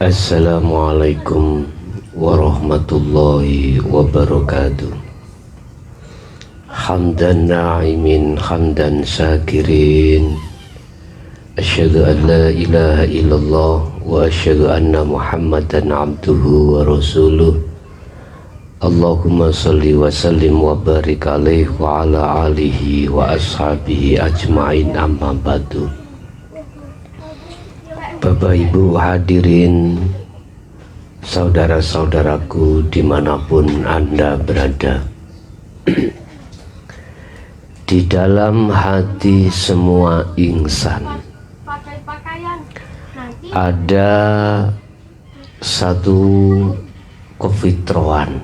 Assalamualaikum warahmatullahi wabarakatuh. Hamdan na'imin, hamdan syakirin. Asyhadu an la ilaha illallah wa asyhadu anna Muhammadan abduhu wa rasuluh. Allahumma salli wa sallim wa barik alaihi wa ala alihi wa ashabihi ajma'in, amma ba'du. Bapak Ibu hadirin, saudara-saudaraku dimanapun Anda berada, di dalam hati semua insan ada satu kefitrahan.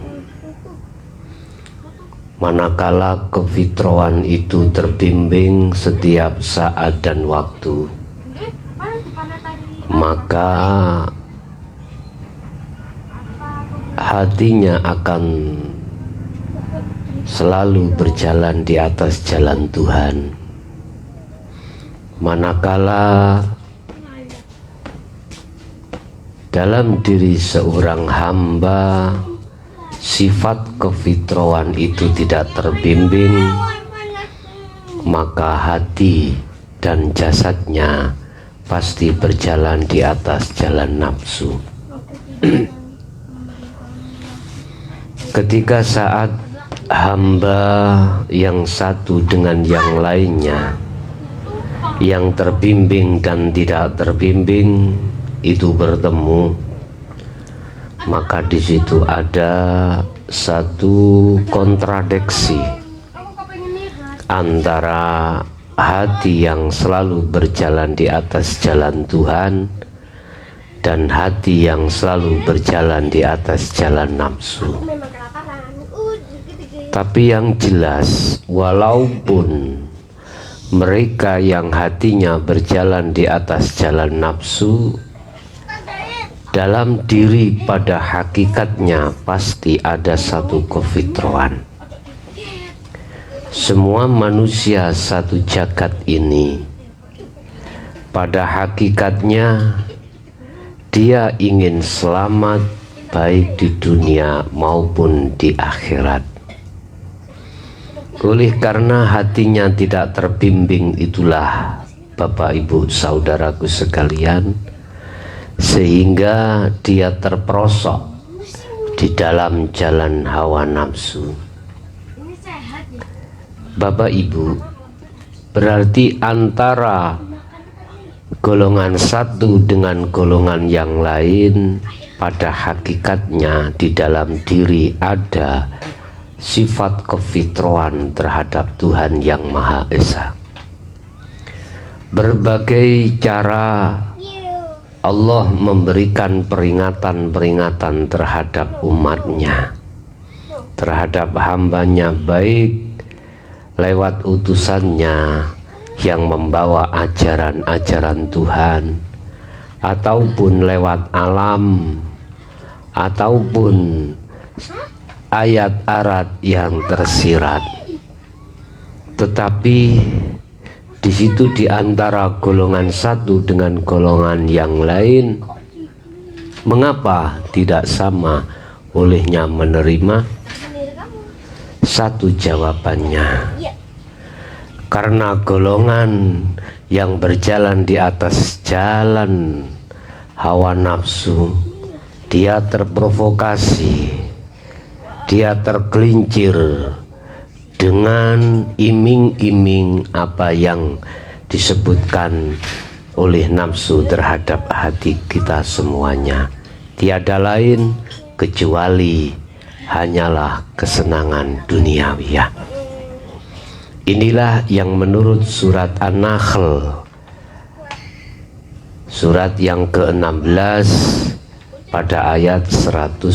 Manakala kefitrahan itu terbimbing setiap saat dan waktu, maka hatinya akan selalu berjalan di atas jalan Tuhan. Manakala dalam diri seorang hamba sifat kefitrahan itu tidak terbimbing, maka hati dan jasadnya pasti berjalan di atas jalan nafsu. Ketika saat hamba yang satu dengan yang lainnya, yang terbimbing dan tidak terbimbing itu bertemu, maka di situ ada satu kontradiksi antara hati yang selalu berjalan di atas jalan Tuhan dan hati yang selalu berjalan di atas jalan nafsu. Tapi yang jelas, walaupun mereka yang hatinya berjalan di atas jalan nafsu, dalam diri pada hakikatnya pasti ada satu kefitrahan. Semua manusia satu jagat ini pada hakikatnya dia ingin selamat, baik di dunia maupun di akhirat. Oleh karena hatinya tidak terbimbing itulah Bapak Ibu saudaraku sekalian, sehingga dia terperosok di dalam jalan hawa nafsu. Bapak Ibu, berarti antara golongan satu dengan golongan yang lain pada hakikatnya di dalam diri ada sifat kefitrahan terhadap Tuhan yang Maha Esa. Berbagai cara Allah memberikan peringatan-peringatan terhadap umatnya, terhadap hambanya, baik lewat utusannya yang membawa ajaran-ajaran Tuhan, ataupun lewat alam, ataupun ayat-ayat yang tersirat. Tetapi di situ di antara golongan satu dengan golongan yang lain, mengapa tidak sama olehnya menerima? Satu jawabannya, karena golongan yang berjalan di atas jalan hawa nafsu, dia terprovokasi, dia tergelincir dengan iming-iming apa yang disebutkan oleh nafsu terhadap hati kita semuanya. Tiada lain kecuali hanyalah kesenangan duniawiah. Inilah yang menurut surat An-Nahl, surat yang ke-16 pada ayat 110,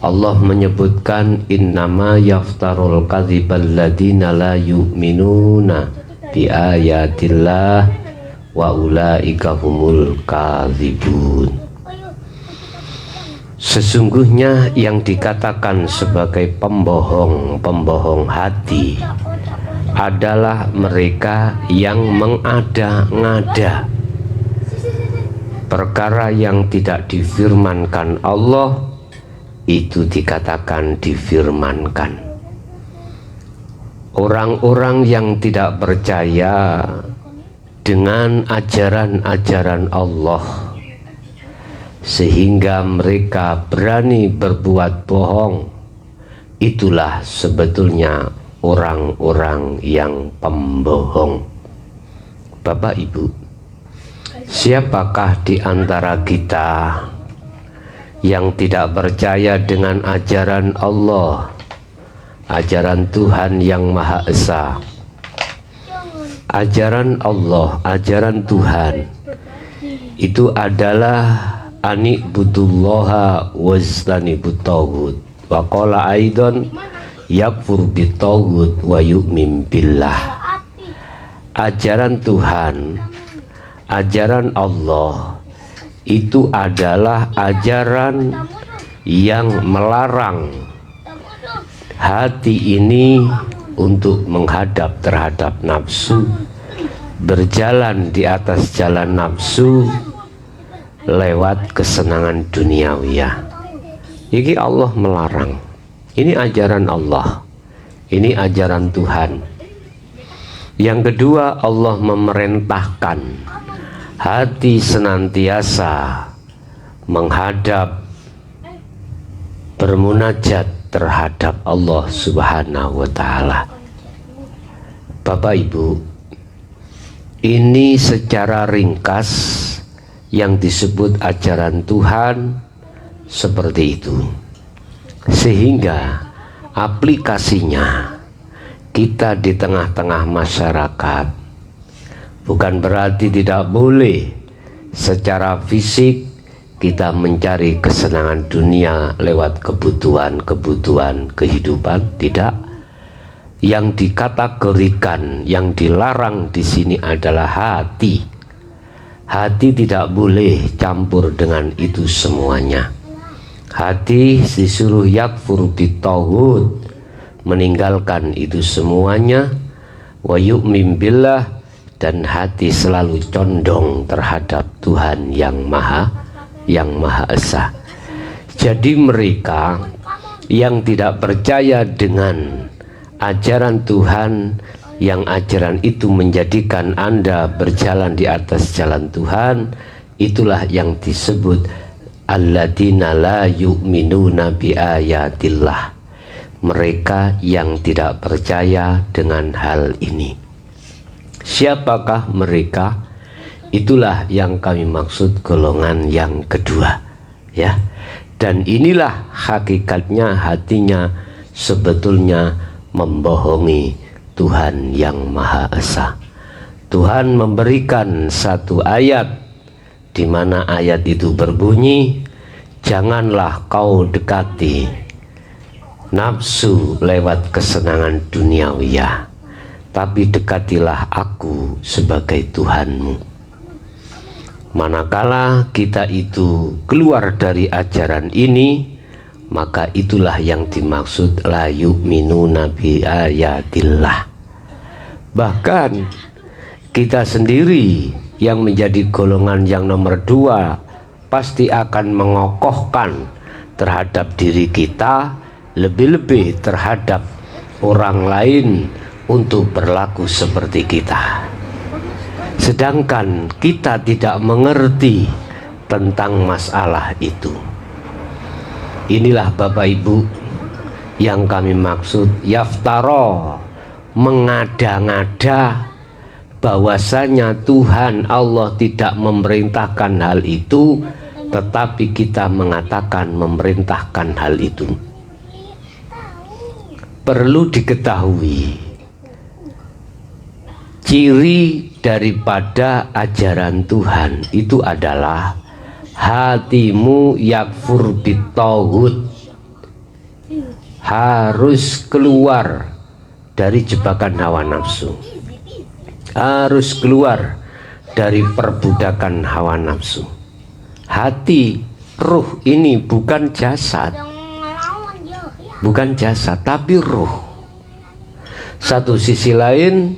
Allah menyebutkan innama yaftarul kadzibal ladina la yu'minuna bi ayatillah wa ulaika humul kadzibun. Sesungguhnya yang dikatakan sebagai pembohong hati adalah mereka yang mengada-ngada Perkara yang tidak difirmankan Allah itu dikatakan difirmankan. Orang-orang yang tidak percaya dengan ajaran-ajaran Allah sehingga mereka berani berbuat bohong, itulah sebetulnya orang-orang yang pembohong. Bapak Ibu, siapakah di antara kita yang tidak percaya dengan ajaran Allah, ajaran Tuhan yang Maha Esa? Ajaran Allah, ajaran Tuhan itu adalah ani'budullaha wajtanibut taghut. Wa qala aidan yakfur bitaghut wa yu'min billah. Ajaran Tuhan, ajaran Allah itu adalah ajaran yang melarang hati ini untuk menghadap terhadap nafsu, berjalan di atas jalan nafsu lewat kesenangan duniawiyah. Ini Allah melarang. Ini ajaran Allah, ini ajaran Tuhan. Yang kedua, Allah memerintahkan hati senantiasa menghadap, bermunajat terhadap Allah Subhanahu wa Ta'ala. Bapak Ibu, ini secara ringkas yang disebut ajaran Tuhan seperti itu, sehingga aplikasinya kita di tengah-tengah masyarakat bukan berarti tidak boleh secara fisik kita mencari kesenangan dunia lewat kebutuhan kehidupan, tidak. Yang dikategorikan, yang dilarang di sini adalah hati. Hati tidak boleh campur dengan itu semuanya. Hati disuruh yakfur bitaghut, meninggalkan itu semuanya, wa yu'min billah, dan hati selalu condong terhadap Tuhan yang Maha Esa. Jadi mereka yang tidak percaya dengan ajaran Tuhan, yang ajaran itu menjadikan Anda berjalan di atas jalan Tuhan, itulah yang disebut alladzina la yu'minuna bi ayatillah. Mereka yang tidak percaya dengan hal ini. Siapakah mereka? Itulah yang kami maksud golongan yang kedua, ya. Dan inilah hakikatnya, hatinya sebetulnya membohongi Tuhan yang Maha Esa. Tuhan memberikan satu ayat di mana ayat itu berbunyi, janganlah kau dekati nafsu lewat kesenangan duniawiyah, tapi dekatilah aku sebagai Tuhanmu. Manakala kita itu keluar dari ajaran ini, maka itulah yang dimaksud la yu'minuna bi ayatillah. Bahkan kita sendiri yang menjadi golongan yang nomor dua pasti akan mengokohkan terhadap diri kita, lebih-lebih terhadap orang lain untuk berlaku seperti kita. Sedangkan kita tidak mengerti tentang masalah itu. Inilah Bapak Ibu yang kami maksud yaftaro, mengada-ngada bahwasanya Tuhan Allah tidak memerintahkan hal itu, tetapi kita mengatakan memerintahkan hal itu. Perlu diketahui, ciri daripada ajaran Tuhan itu adalah hatimu yakfur bitaghut, harus keluar dari jebakan hawa nafsu, harus keluar dari perbudakan hawa nafsu. Hati, ruh ini bukan jasad, bukan jasad tapi ruh. Satu sisi lain,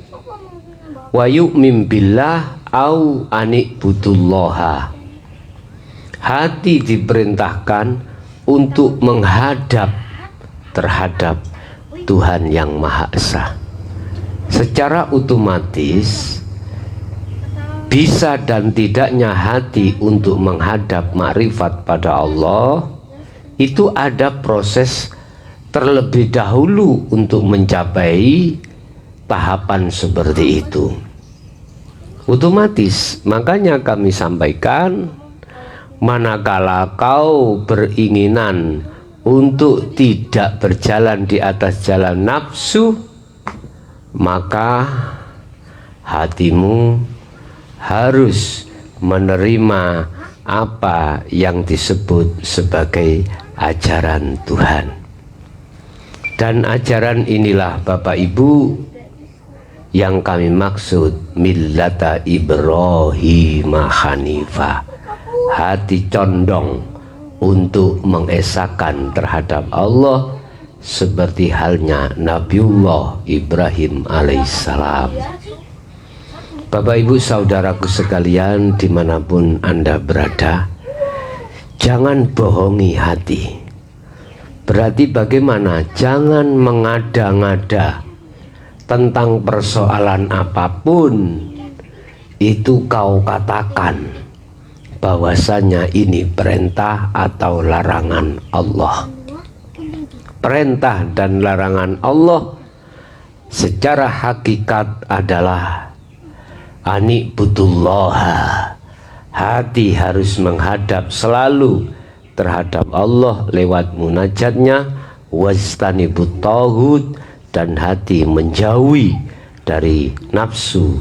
wa yu'min billah au ani'budullaha, hati diperintahkan untuk menghadap terhadap Tuhan yang Maha Esa. Secara otomatis bisa dan tidaknya hati untuk menghadap makrifat pada Allah itu ada proses terlebih dahulu untuk mencapai tahapan seperti itu. Otomatis, makanya kami sampaikan, manakala kau beringinan untuk tidak berjalan di atas jalan nafsu, maka hatimu harus menerima apa yang disebut sebagai ajaran Tuhan. Dan ajaran inilah Bapak Ibu yang kami maksud millata Ibrahim Hanifah, hati condong untuk mengesahkan terhadap Allah seperti halnya Nabiullah Ibrahim alaihissalam. Bapak Ibu saudaraku sekalian dimanapun Anda berada, jangan bohongi hati. Berarti bagaimana? Jangan mengada-ngada tentang persoalan apapun itu kau katakan bahwasanya ini perintah atau larangan Allah. Perintah dan larangan Allah secara hakikat adalah ani'budullaha. Hati harus menghadap selalu terhadap Allah lewat munajatnya, wajtanibut taghut, dan hati menjauhi dari nafsu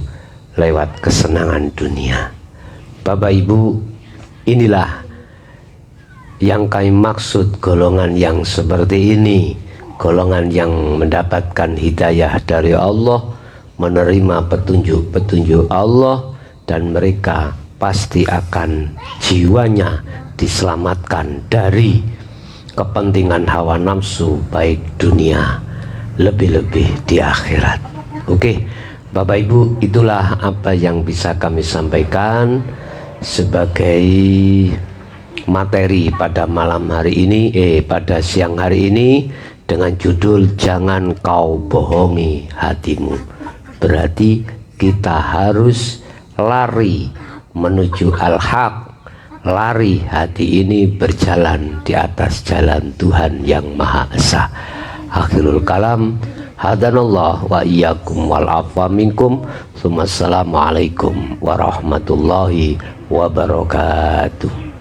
lewat kesenangan dunia. Bapak Ibu, inilah yang kami maksud golongan yang seperti ini, golongan yang mendapatkan hidayah dari Allah, menerima petunjuk-petunjuk Allah, dan mereka pasti akan jiwanya diselamatkan dari kepentingan hawa nafsu baik dunia lebih-lebih di akhirat. Oke, Bapak Ibu, itulah apa yang bisa kami sampaikan sebagai materi pada malam hari ini, pada siang hari ini, dengan judul jangan kau bohongi hatimu. Berarti kita harus lari menuju al-haq, lari hati ini berjalan di atas jalan Tuhan yang Maha Esa. Akhirul kalam, hadanallah wa iyyakum wal afwa minkum. Assalamualaikum warahmatullahi wabarakatuh.